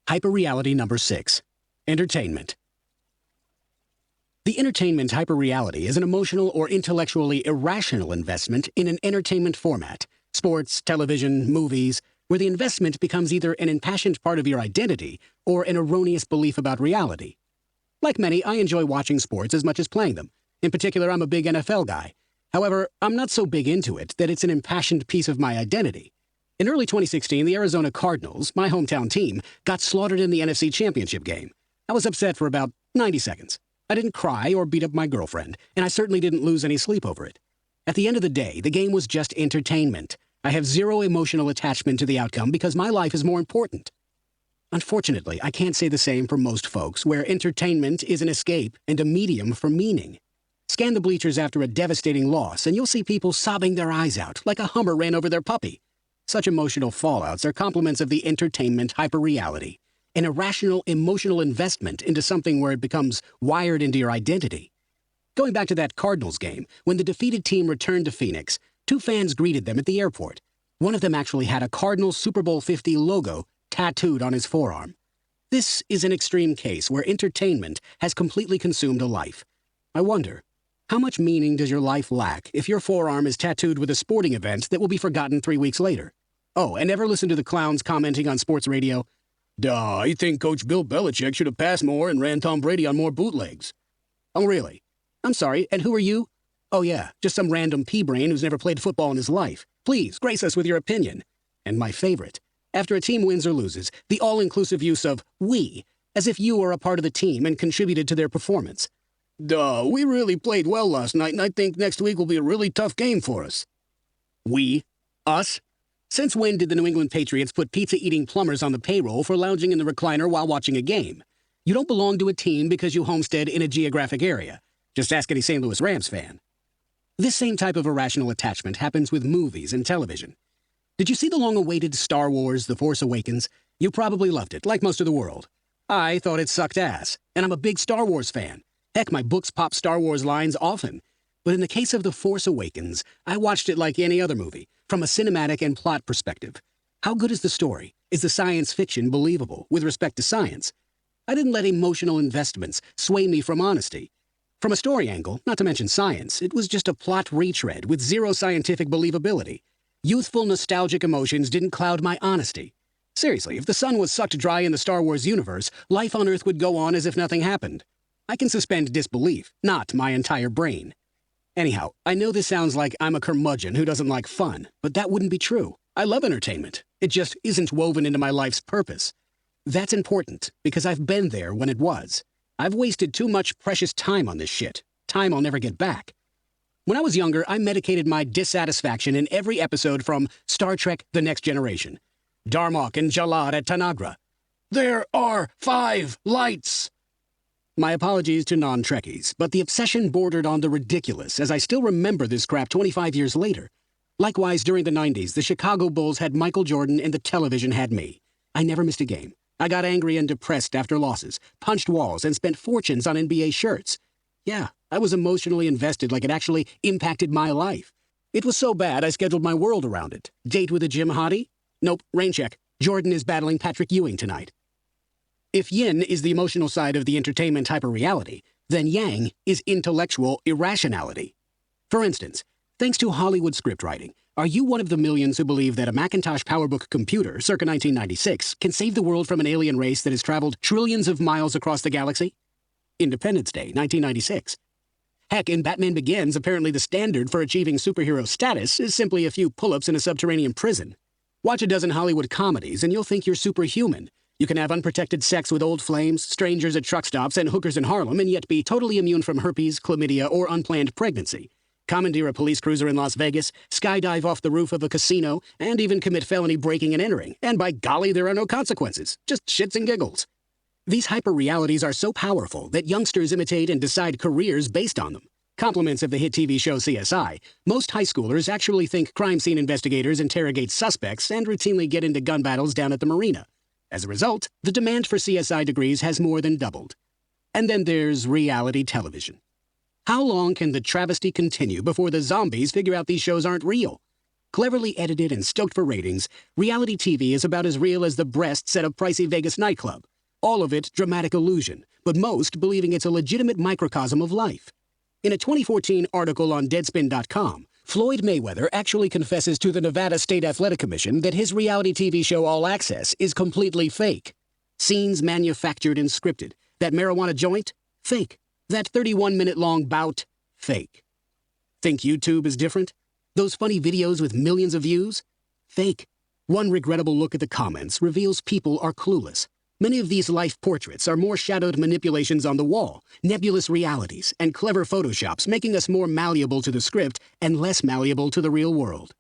Hyperreality number 6. Entertainment. The entertainment hyperreality is an emotional or intellectually irrational investment in an entertainment format, sports, television, movies, where the investment becomes either an impassioned part of your identity or an erroneous belief about reality. Like many, I enjoy watching sports as much as playing them. In particular, I'm a big NFL guy. However, I'm not so big into it that it's an impassioned piece of my identity. In early 2016, the Arizona Cardinals, my hometown team, got slaughtered in the NFC Championship game. I was upset for about 90 seconds. I didn't cry or beat up my girlfriend, and I certainly didn't lose any sleep over it. At the end of the day, the game was just entertainment. I have zero emotional attachment to the outcome because my life is more important. Unfortunately, I can't say the same for most folks, where entertainment is an escape and a medium for meaning. Scan the bleachers after a devastating loss, and you'll see people sobbing their eyes out like a Hummer ran over their puppy. Such emotional fallouts are complements of the entertainment hyperreality, an irrational emotional investment into something where it becomes wired into your identity. Going back to that Cardinals game, when the defeated team returned to Phoenix, 2 fans greeted them at the airport. One of them actually had a Cardinals Super Bowl 50 logo tattooed on his forearm. This is an extreme case where entertainment has completely consumed a life. I wonder, how much meaning does your life lack if your forearm is tattooed with a sporting event that will be forgotten 3 weeks later? Oh, and ever listen to the clowns commenting on sports radio? Duh, I think Coach Bill Belichick should have passed more and ran Tom Brady on more bootlegs. Oh, really? I'm sorry, and who are you? Oh, yeah, just some random pea-brain who's never played football in his life. Please, grace us with your opinion. And my favorite, after a team wins or loses, the all-inclusive use of we, as if you are a part of the team and contributed to their performance. Duh, we really played well last night, and I think next week will be a really tough game for us. We? Us? Since when did the New England Patriots put pizza-eating plumbers on the payroll for lounging in the recliner while watching a game? You don't belong to a team because you homestead in a geographic area. Just ask any St. Louis Rams fan. This same type of irrational attachment happens with movies and television. Did you see the long-awaited Star Wars The Force Awakens? You probably loved it, like most of the world. I thought it sucked ass, and I'm a big Star Wars fan. Heck, my books pop Star Wars lines often. But in the case of The Force Awakens, I watched it like any other movie, from a cinematic and plot perspective. How good is the story? Is the science fiction believable with respect to science? I didn't let emotional investments sway me from honesty. From a story angle, not to mention science, it was just a plot retread with zero scientific believability. Youthful, nostalgic emotions didn't cloud my honesty. Seriously, if the sun was sucked dry in the Star Wars universe, life on Earth would go on as if nothing happened. I can suspend disbelief, not my entire brain. Anyhow, I know this sounds like I'm a curmudgeon who doesn't like fun, but that wouldn't be true. I love entertainment. It just isn't woven into my life's purpose. That's important, because I've been there when it was. I've wasted too much precious time on this shit. Time I'll never get back. When I was younger, I medicated my dissatisfaction in every episode from Star Trek The Next Generation. Darmok and Jalad at Tanagra. There are 5 lights! My apologies to non-Trekkies, but the obsession bordered on the ridiculous as I still remember this crap 25 years later. Likewise, during the 90s, the Chicago Bulls had Michael Jordan and the television had me. I never missed a game. I got angry and depressed after losses, punched walls, and spent fortunes on NBA shirts. Yeah, I was emotionally invested like it actually impacted my life. It was so bad I scheduled my world around it. Date with a gym hottie? Nope, rain check. Jordan is battling Patrick Ewing tonight. If yin is the emotional side of the entertainment hyperreality, then yang is intellectual irrationality. For instance, thanks to Hollywood scriptwriting, are you one of the millions who believe that a Macintosh PowerBook computer, circa 1996, can save the world from an alien race that has traveled trillions of miles across the galaxy? Independence Day, 1996. Heck, in Batman Begins, apparently the standard for achieving superhero status is simply a few pull-ups in a subterranean prison. Watch a dozen Hollywood comedies and you'll think you're superhuman. You can have unprotected sex with old flames, strangers at truck stops, and hookers in Harlem, and yet be totally immune from herpes, chlamydia, or unplanned pregnancy. Commandeer a police cruiser in Las Vegas, skydive off the roof of a casino, and even commit felony breaking and entering. And by golly, there are no consequences. Just shits and giggles. These hyperrealities are so powerful that youngsters imitate and decide careers based on them. Compliments of the hit TV show CSI, most high schoolers actually think crime scene investigators interrogate suspects and routinely get into gun battles down at the marina. As a result, the demand for CSI degrees has more than doubled. And then there's reality television. How long can the travesty continue before the zombies figure out these shows aren't real? Cleverly edited and stoked for ratings, reality TV is about as real as the breasts at a pricey Vegas nightclub. All of it dramatic illusion, but most believing it's a legitimate microcosm of life. In a 2014 article on Deadspin.com, Floyd Mayweather actually confesses to the Nevada State Athletic Commission that his reality TV show All Access is completely fake. Scenes manufactured and scripted. That marijuana joint? Fake. That 31-minute-long bout? Fake. Think YouTube is different? Those funny videos with millions of views? Fake. One regrettable look at the comments reveals people are clueless. Many of these life portraits are more shadowed manipulations on the wall, nebulous realities, and clever photoshops making us more malleable to the script and less malleable to the real world.